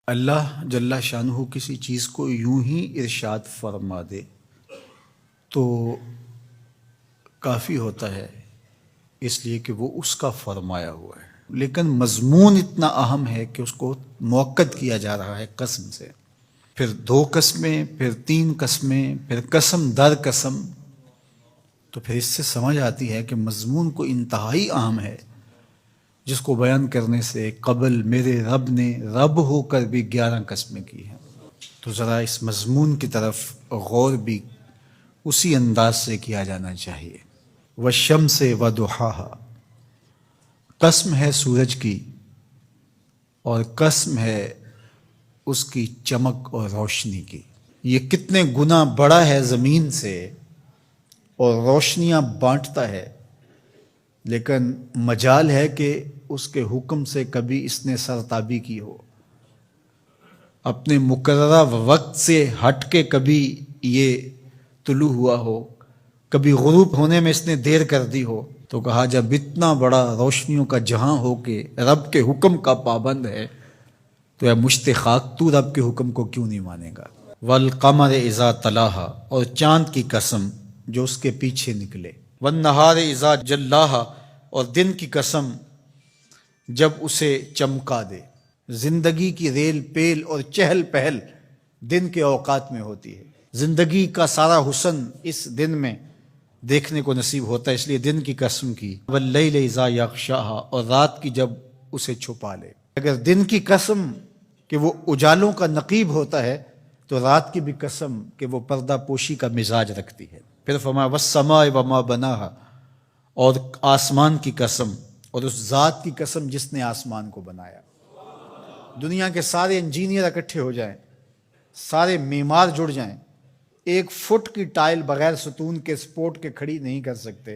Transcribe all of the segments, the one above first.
اللہ جل شانہ کسی چیز کو یوں ہی ارشاد فرما دے تو کافی ہوتا ہے، اس لیے کہ وہ اس کا فرمایا ہوا ہے، لیکن مضمون اتنا اہم ہے کہ اس کو موقت کیا جا رہا ہے قسم سے، پھر 2 قسمیں، پھر 3 قسمیں، پھر قسم در قسم، تو پھر اس سے سمجھ آتی ہے کہ مضمون کو انتہائی اہم ہے، جس کو بیان کرنے سے قبل میرے رب نے رب ہو کر بھی 11 قسمیں کی ہیں۔ تو ذرا اس مضمون کی طرف غور بھی اسی انداز سے کیا جانا چاہیے۔ والشمس وضحاها، قسم ہے سورج کی اور قسم ہے اس کی چمک اور روشنی کی۔ یہ کتنے گنا بڑا ہے زمین سے اور روشنیاں بانٹتا ہے، لیکن مجال ہے کہ اس کے حکم سے کبھی اس نے سرتابی کی ہو، اپنے مقررہ وقت سے ہٹ کے کبھی یہ طلوع ہوا ہو، کبھی غروب ہونے میں اس نے دیر کر دی ہو، تو کہا جب اتنا بڑا روشنیوں کا جہاں ہو کے رب کے حکم کا پابند ہے تو یا مشت خاک تو رب کے حکم کو کیوں نہیں مانے گا۔ والقمر اذا تلاہا، اور چاند کی قسم جو اس کے پیچھے نکلے۔ والنہار اذا جلاہا، اور دن کی قسم جب اسے چمکا دے۔ زندگی کی ریل پیل اور چہل پہل دن کے اوقات میں ہوتی ہے، زندگی کا سارا حسن اس دن میں دیکھنے کو نصیب ہوتا ہے، اس لیے دن کی قسم کی۔ واللیل اذا یغشاہا، اور رات کی جب اسے چھپا لے۔ اگر دن کی قسم کہ وہ اجالوں کا نقیب ہوتا ہے تو رات کی بھی قسم کہ وہ پردہ پوشی کا مزاج رکھتی ہے۔ پھر فرمایا والسماء وما بناہا، اور آسمان کی قسم اور اس ذات کی قسم جس نے آسمان کو بنایا۔ دنیا کے سارے انجینئر اکٹھے ہو جائیں، سارے معمار جڑ جائیں، 1 فٹ کی ٹائل بغیر ستون کے سپورٹ کے کھڑی نہیں کر سکتے،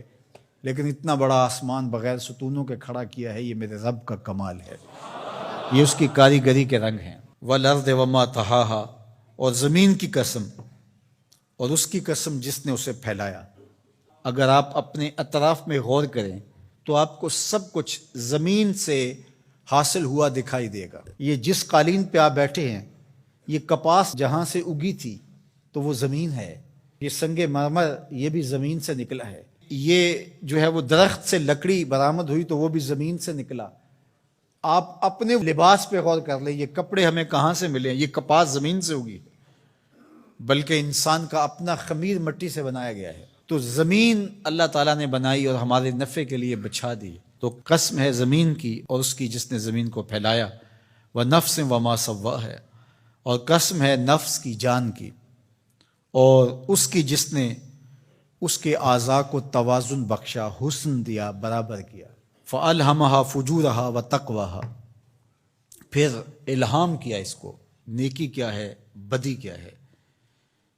لیکن اتنا بڑا آسمان بغیر ستونوں کے کھڑا کیا ہے، یہ میرے رب کا کمال ہے، یہ اس کی کاریگری کے رنگ ہیں۔ والارض وما طحاہا، اور زمین کی قسم اور اس کی قسم جس نے اسے پھیلایا۔ اگر آپ اپنے اطراف میں غور کریں تو آپ کو سب کچھ زمین سے حاصل ہوا دکھائی دے گا۔ یہ جس قالین پہ آپ بیٹھے ہیں، یہ کپاس جہاں سے اگی تھی تو وہ زمین ہے، یہ سنگ مرمر یہ بھی زمین سے نکلا ہے، یہ جو ہے وہ درخت سے لکڑی برآمد ہوئی تو وہ بھی زمین سے نکلا۔ آپ اپنے لباس پہ غور کر لیں، یہ کپڑے ہمیں کہاں سے ملے ہیں؟ یہ کپاس زمین سے اگی، بلکہ انسان کا اپنا خمیر مٹی سے بنایا گیا ہے۔ تو زمین اللہ تعالیٰ نے بنائی اور ہمارے نفع کے لیے بچھا دی، تو قسم ہے زمین کی اور اس کی جس نے زمین کو پھیلایا۔ وَنَفْسٍ وَمَا سَوَّاهَا، اور قسم ہے نفس کی، جان کی، اور اس کی جس نے اس کے اعضاء کو توازن بخشا، حسن دیا، برابر کیا۔ فَأَلْهَمَهَا فُجُورَهَا وَتَقْوَاهَا، پھر الہام کیا اس کو، نیکی کیا ہے، بدی کیا ہے،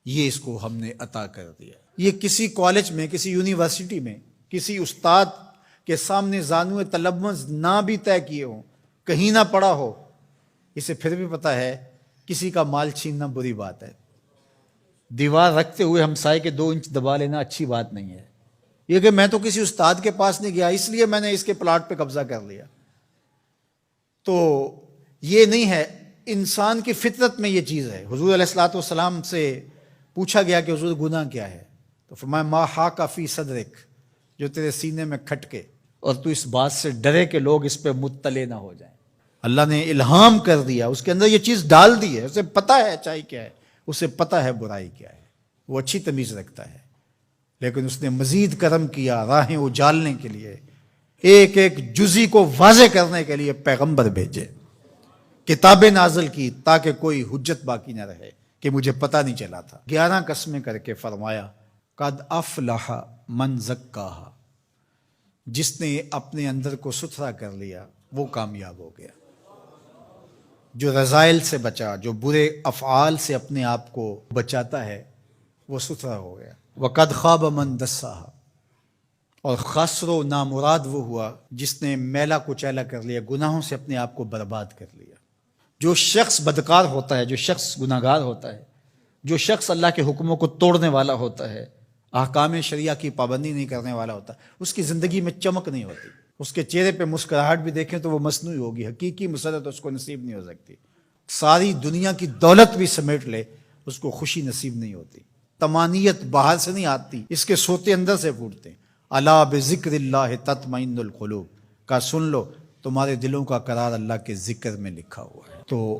یہ اس کو ہم نے عطا کر دیا۔ یہ کسی کالج میں، کسی یونیورسٹی میں، کسی استاد کے سامنے زانو تلمذ نہ بھی طے کیے ہوں، کہیں نہ پڑا ہو، اسے پھر بھی پتہ ہے کسی کا مال چھیننا بری بات ہے، دیوار رکھتے ہوئے ہمسائے کے 2 انچ دبا لینا اچھی بات نہیں ہے۔ یہ کہ میں تو کسی استاد کے پاس نہیں گیا اس لیے میں نے اس کے پلاٹ پہ قبضہ کر لیا، تو یہ نہیں ہے۔ انسان کی فطرت میں یہ چیز ہے۔ حضور علیہ الصلوۃ والسلام سے پوچھا گیا کہ حضور گناہ کیا ہے، تو فرمایا ما حاک فی صدرک، جو تیرے سینے میں کھٹکے اور تو اس بات سے ڈرے کہ لوگ اس پہ مطلع نہ ہو جائیں۔ اللہ نے الہام کر دیا، اس کے اندر یہ چیز ڈال دی ہے، اسے پتہ ہے اچائی کیا ہے، اسے پتہ ہے برائی کیا ہے، وہ اچھی تمیز رکھتا ہے، لیکن اس نے مزید کرم کیا راہیں اجالنے کے لیے، ایک ایک جزی کو واضح کرنے کے لیے پیغمبر بھیجے، کتابیں نازل کی تاکہ کوئی حجت باقی نہ رہے کہ مجھے پتہ نہیں چلا تھا۔ 11 قسمیں کر کے فرمایا قد افلح من زکاہا، جس نے اپنے اندر کو ستھرا کر لیا وہ کامیاب ہو گیا، جو رذائل سے بچا، جو برے افعال سے اپنے آپ کو بچاتا ہے وہ ستھرا ہو گیا۔ وقد خاب من دساہا، اور خسر و نامراد وہ ہوا جس نے میلا کچیلا کر لیا، گناہوں سے اپنے آپ کو برباد کر لیا۔ جو شخص بدکار ہوتا ہے، جو شخص گناہگار ہوتا ہے، جو شخص اللہ کے حکموں کو توڑنے والا ہوتا ہے، احکام شریعہ کی پابندی نہیں کرنے والا ہوتا، اس کی زندگی میں چمک نہیں ہوتی، اس کے چہرے پہ مسکراہٹ بھی دیکھیں تو وہ مصنوعی ہوگی، حقیقی مسرت اس کو نصیب نہیں ہو سکتی۔ ساری دنیا کی دولت بھی سمیٹ لے اس کو خوشی نصیب نہیں ہوتی. طمانیت باہر سے نہیں آتی، اس کے سوتے اندر سے پھوٹتے ہیں. الا بذکر اللہ تطمئن القلوب کا سن لو، تمہارے دلوں کا قرار اللہ کے ذکر میں لکھا ہوا ہے. تو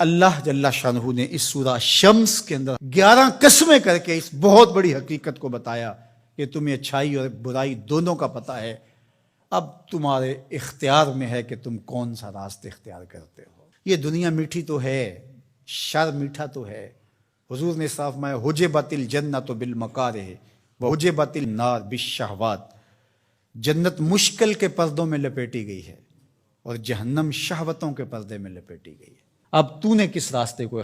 اللہ جل شانہ نے اس سورہ شمس کے اندر 11 قسمیں کر کے اس بہت بڑی حقیقت کو بتایا کہ تمہیں اچھائی اور برائی دونوں کا پتہ ہے. اب تمہارے اختیار میں ہے کہ تم کون سا راستہ اختیار کرتے ہو. یہ دنیا میٹھی تو ہے، شر میٹھا تو ہے. حضور نے صاف فرمایا حجبت الجنت بالمکارہ وحجبت النار بالشہوات. جنت مشکل کے پردوں میں لپیٹی گئی ہے اور جہنم شہوتوں کے پردے میں لپیٹی گئی ہے. اب تو نے کس راستے کو